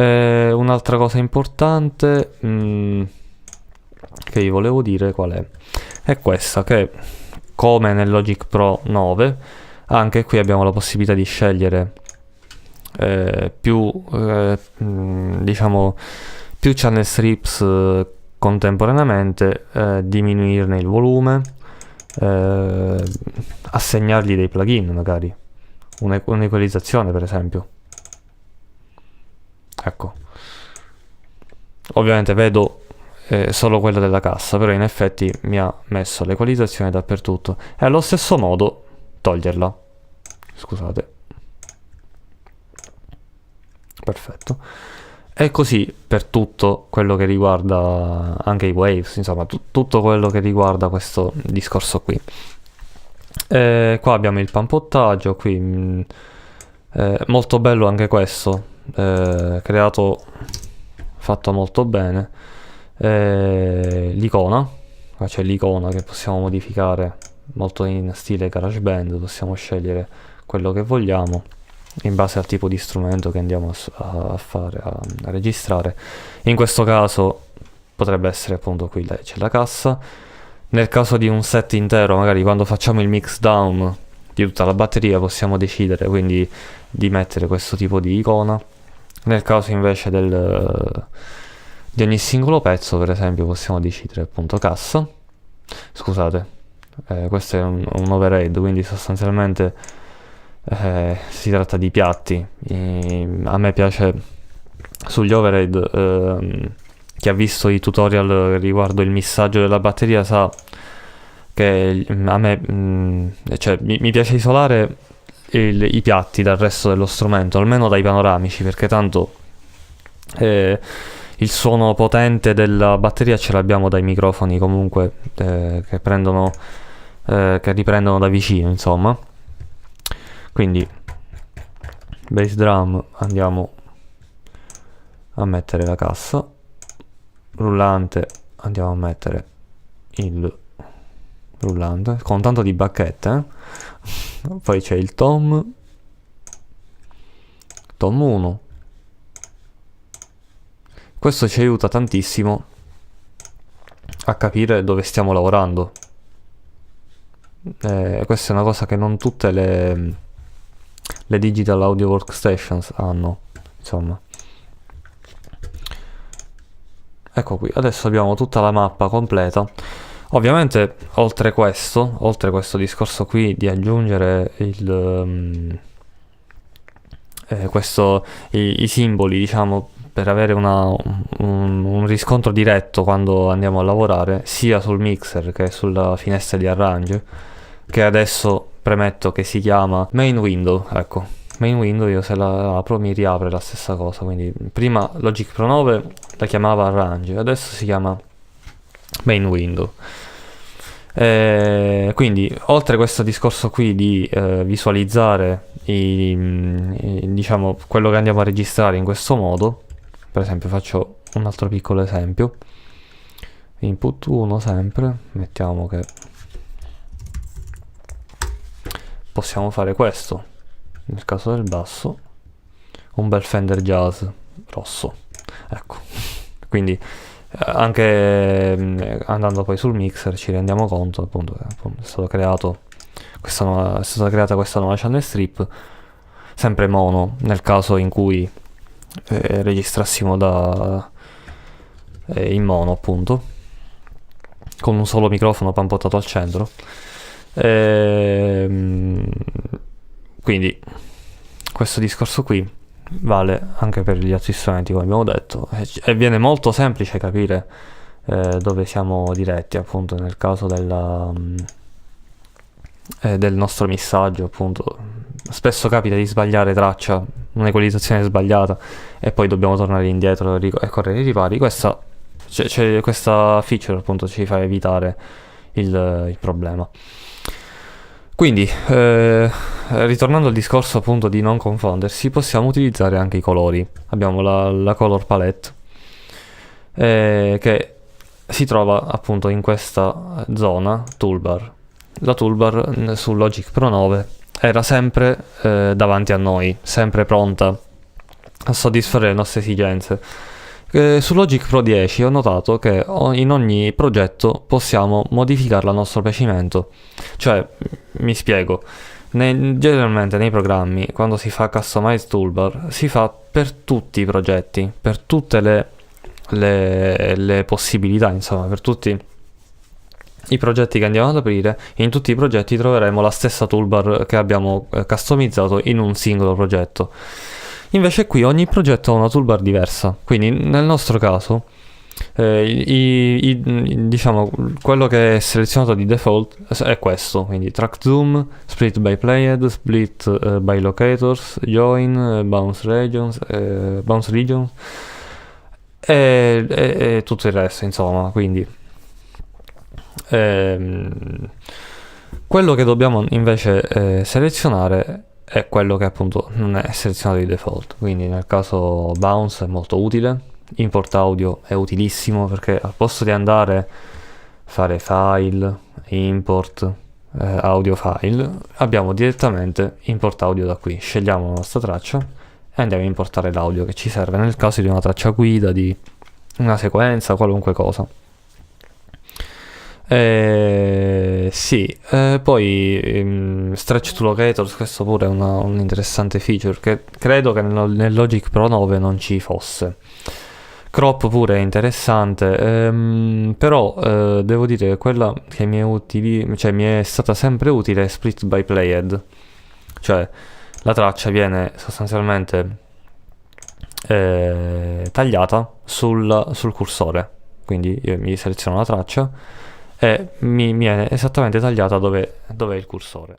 Un'altra cosa importante che vi volevo dire qual è questa, che come nel Logic Pro 9 anche qui abbiamo la possibilità di scegliere diciamo più channel strips contemporaneamente, diminuirne il volume, assegnargli dei plugin, magari un'equalizzazione per esempio. Ecco, ovviamente vedo solo quella della cassa, però in effetti mi ha messo l'equalizzazione dappertutto, e allo stesso modo toglierla, scusate. Perfetto. E così per tutto quello che riguarda anche i waves, insomma tutto quello che riguarda questo discorso qui. Qua abbiamo il pampottaggio, qui molto bello anche questo, fatto molto bene. L'icona, qua c'è l'icona che possiamo modificare molto in stile GarageBand, possiamo scegliere quello che vogliamo in base al tipo di strumento che andiamo a registrare. In questo caso potrebbe essere appunto qui c'è la cassa. Nel caso di un set intero, magari quando facciamo il mix down di tutta la batteria, possiamo decidere quindi di mettere questo tipo di icona. Nel caso invece di ogni singolo pezzo, per esempio, possiamo decidere appunto cassa. Scusate, questo è un overhead, quindi sostanzialmente si tratta di piatti. A me piace sugli overhead, chi ha visto i tutorial riguardo il missaggio della batteria sa che a me cioè, mi piace isolare i piatti dal resto dello strumento, almeno dai panoramici, perché tanto il suono potente della batteria ce l'abbiamo dai microfoni comunque che riprendono da vicino, insomma. Quindi bass drum andiamo a mettere la cassa, rullante andiamo a mettere il rullante con tanto di bacchette, poi c'è il tom 1. Questo ci aiuta tantissimo a capire dove stiamo lavorando. Questa è una cosa che non tutte le digital audio workstations hanno, insomma. Ecco qui, adesso abbiamo tutta la mappa completa. Ovviamente oltre questo discorso qui di aggiungere i simboli, diciamo, per avere un riscontro diretto quando andiamo a lavorare, sia sul mixer che sulla finestra di arrange, che adesso premetto che si chiama main window. Ecco, main window, io se la apro mi riapre la stessa cosa, quindi prima Logic Pro 9 la chiamava arrange, adesso si chiama main window. Quindi oltre a questo discorso qui di visualizzare diciamo quello che andiamo a registrare in questo modo, per esempio faccio un altro piccolo esempio. Input 1 sempre, mettiamo che possiamo fare questo. Nel caso del basso, un bel Fender Jazz rosso, ecco. Quindi anche andando poi sul mixer ci rendiamo conto appunto che è stata creata questa nuova channel strip, sempre mono nel caso in cui registrassimo in mono, appunto, con un solo microfono pampottato al centro. Quindi questo discorso qui vale anche per gli altri strumenti, come abbiamo detto, e viene molto semplice capire dove siamo diretti, appunto, nel caso del nostro missaggio. Appunto, spesso capita di sbagliare traccia, un'equalizzazione sbagliata, e poi dobbiamo tornare indietro e correre i ripari. Questa feature appunto ci fa evitare il problema. Quindi ritornando al discorso appunto di non confondersi, possiamo utilizzare anche i colori. Abbiamo la color palette che si trova appunto in questa zona toolbar. La toolbar su Logic Pro 9 era sempre davanti a noi, sempre pronta a soddisfare le nostre esigenze. Su Logic Pro 10 ho notato che in ogni progetto possiamo modificarlo a nostro piacimento. Cioè, mi spiego, generalmente nei programmi, quando si fa Customize Toolbar, si fa per tutti i progetti, per tutte le possibilità, insomma, per tutti i progetti che andiamo ad aprire. In tutti i progetti troveremo la stessa toolbar che abbiamo customizzato in un singolo progetto. Invece qui ogni progetto ha una toolbar diversa, quindi nel nostro caso diciamo quello che è selezionato di default è questo, quindi track zoom, split by playhead, split by locators, join, bounce regions e tutto il resto, insomma. Quindi quello che dobbiamo invece selezionare è quello che appunto non è selezionato di default. Quindi nel caso bounce è molto utile, import audio è utilissimo, perché al posto di andare a fare file, import audio file, abbiamo direttamente import audio da qui. Scegliamo la nostra traccia e andiamo a importare l'audio che ci serve nel caso di una traccia guida, di una sequenza, qualunque cosa. Sì, poi Stretch to Locators, questo pure è un interessante feature che credo che nel Logic Pro 9 non ci fosse. Crop pure è interessante, però devo dire che quella che cioè, mi è stata sempre utile è Split by Playhead. Cioè la traccia viene sostanzialmente tagliata sul cursore, quindi io mi seleziono la traccia e mi viene esattamente tagliata dove è il cursore.